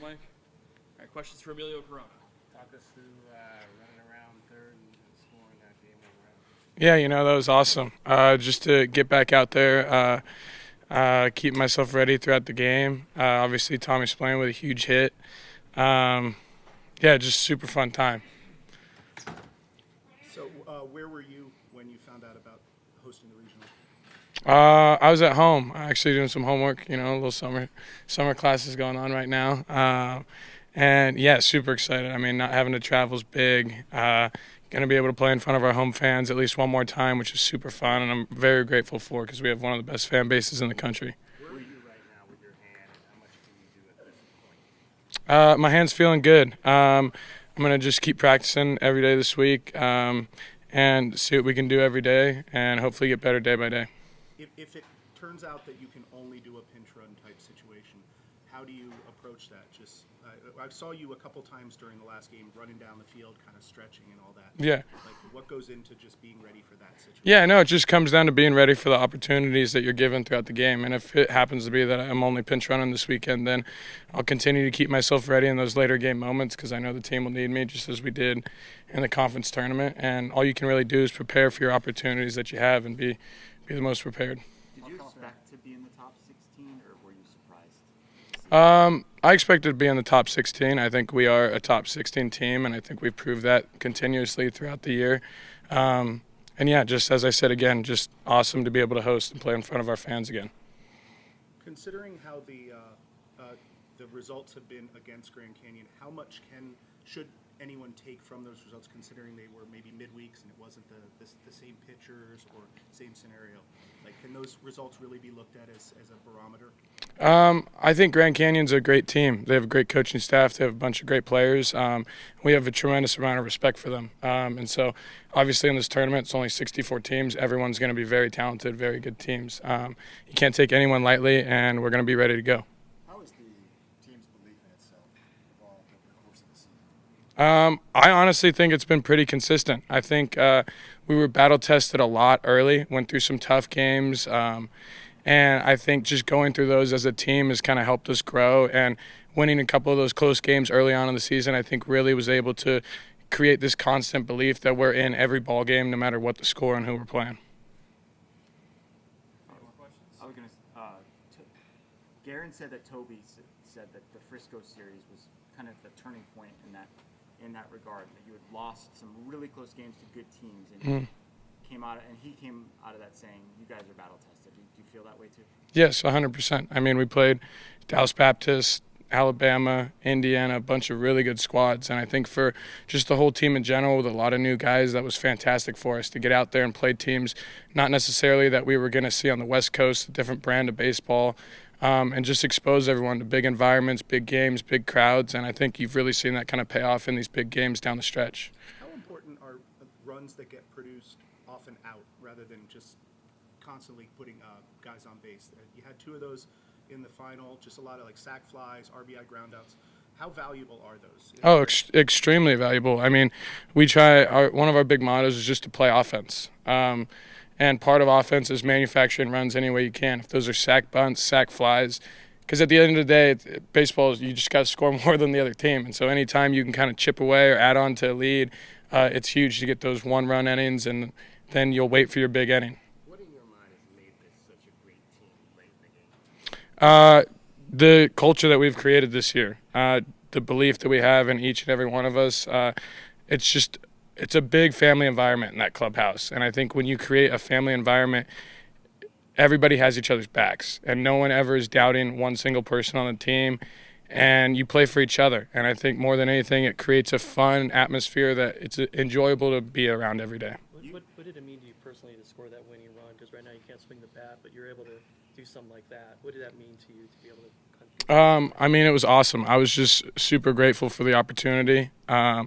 Mike. All right, questions for Emilio Corona. Talk us through running around third and scoring that game over. Yeah, that was awesome. Just to get back out there, keep myself ready throughout the game. Obviously, Tommy Spillane with a huge hit. Yeah, just super fun time. So where were you when you found out about hosting the regional? I was at home, actually doing some homework. A little summer classes going on right now. And yeah, super excited. I mean, not having to travel is big. Going to be able to play in front of our home fans at least one more time, which is super fun, and I'm very grateful for because we have one of the best fan bases in the country. Where are you right now with your hand, and how much can you do at this point? My hand's feeling good. I'm going to just keep practicing every day this week and see what we can do every day and hopefully get better day by day. If it turns out that you can only do a pinch run type situation, how do you approach that? I saw you a couple times during the last game running down the field, kind of stretching and all that. Yeah. Like, what goes into just being ready for that situation? Yeah, no, it just comes down to being ready for the opportunities that you're given throughout the game. And if it happens to be that I'm only pinch running this weekend, then I'll continue to keep myself ready in those later game moments because I know the team will need me just as we did in the conference tournament. And all you can really do is prepare for your opportunities that you have and be the most prepared. Did you expect to be in the top 16, or were you surprised? I expected to be in the top 16. I think we are a top 16 team, and I think we've proved that continuously throughout the year. And yeah, just as I said again, just awesome to be able to host and play in front of our fans again. Considering how the results have been against Grand Canyon, how much should anyone take from those results, considering they were maybe midweeks and it wasn't the same pitchers or same scenario? Like, can those results really be looked at as a barometer? I think Grand Canyon's a great team. They have a great coaching staff. They have a bunch of great players. We have a tremendous amount of respect for them. And so, obviously, in this tournament, it's only 64 teams. Everyone's going to be very talented, very good teams. You can't take anyone lightly, and we're going to be ready to go. How has the team's belief in itself evolved over the course of the season? I honestly think it's been pretty consistent. I think we were battle tested a lot early, went through some tough games, and I think just going through those as a team has kind of helped us grow. And winning a couple of those close games early on in the season, I think really was able to create this constant belief that we're in every ball game, no matter what the score and who we're playing. I was going to. Garen said that Toby said that the Frisco series was kind of the turning point in that regard. That you had lost some really close games to good teams, and he came out of that saying, "You guys are battle tested." Do you feel that way too? Yes, 100%. I mean, we played Dallas Baptist, Alabama, Indiana, a bunch of really good squads. And I think for just the whole team in general, with a lot of new guys, that was fantastic for us to get out there and play teams not necessarily that we were going to see on the West Coast, a different brand of baseball, and just expose everyone to big environments, big games, big crowds. And I think you've really seen that kind of pay off in these big games down the stretch. How important are runs that get produced often out rather than just constantly putting guys on base? You had two of those in the final, just a lot of sac flies, RBI groundouts. How valuable are those? Oh, extremely valuable. I mean, we try. One of our big mottos is just to play offense. And part of offense is manufacturing runs any way you can. If those are sac bunts, sac flies, because at the end of the day, baseball, you just got to score more than the other team. And so anytime you can kind of chip away or add on to a lead, it's huge to get those one-run innings, and then you'll wait for your big inning. What in your mind has made this such a great team late in the game? The culture that we've created this year, the belief that we have in each and every one of us, it's a big family environment in that clubhouse. And I think when you create a family environment, everybody has each other's backs, and no one ever is doubting one single person on the team, and you play for each other. And I think more than anything, it creates a fun atmosphere that it's enjoyable to be around every day. What did it mean to you personally to score that winning run? Because right now you can't swing the bat, but you're able to do something like that. What did that mean to you to be able to? I mean, it was awesome. I was just super grateful for the opportunity. I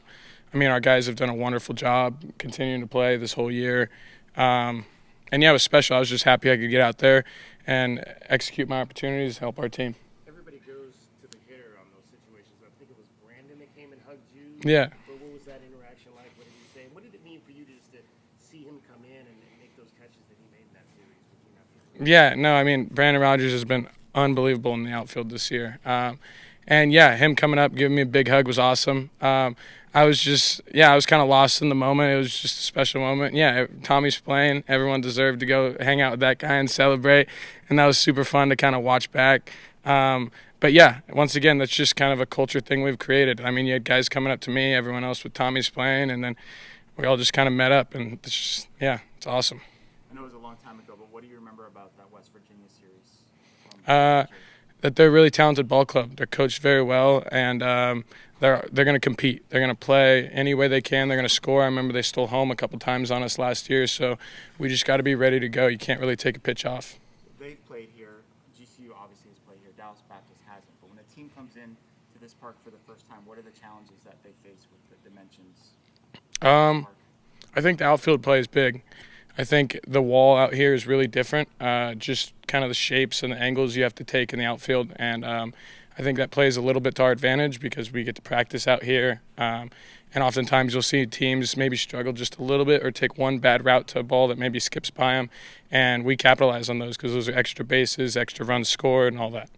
mean, our guys have done a wonderful job continuing to play this whole year. And yeah, it was special. I was just happy I could get out there and execute my opportunities, help our team. Everybody goes to the hitter on those situations. I think it was Brandon that came and hugged you. Yeah. But what was that interaction like? What did he say? What did it mean for you just to see him come in and make those catches that he made in that series? Yeah, no, I mean, Brandon Rogers has been unbelievable in the outfield this year. And yeah, him coming up, giving me a big hug was awesome. I was kind of lost in the moment. It was just a special moment. Yeah, Tommy's playing. Everyone deserved to go hang out with that guy and celebrate. And that was super fun to kind of watch back. But yeah, once again, that's just kind of a culture thing we've created. I mean, you had guys coming up to me, everyone else with Tommy's playing, and then we all just kind of met up. And it's just, yeah, it's awesome. I know it was a long time ago, but what do you remember about that West Virginia series? That they're a really talented ball club. They're coached very well, and they're going to compete. They're going to play any way they can. They're going to score. I remember they stole home a couple times on us last year, so we just got to be ready to go. You can't really take a pitch off. They've played here. GCU obviously has played here. Dallas Baptist hasn't. But when a team comes in to this park for the first time, what are the challenges that they face with the dimensions? I think the outfield play is big. I think the wall out here is really different, just kind of the shapes and the angles you have to take in the outfield. And I think that plays a little bit to our advantage because we get to practice out here. And oftentimes you'll see teams maybe struggle just a little bit or take one bad route to a ball that maybe skips by them. And we capitalize on those because those are extra bases, extra runs scored, and all that.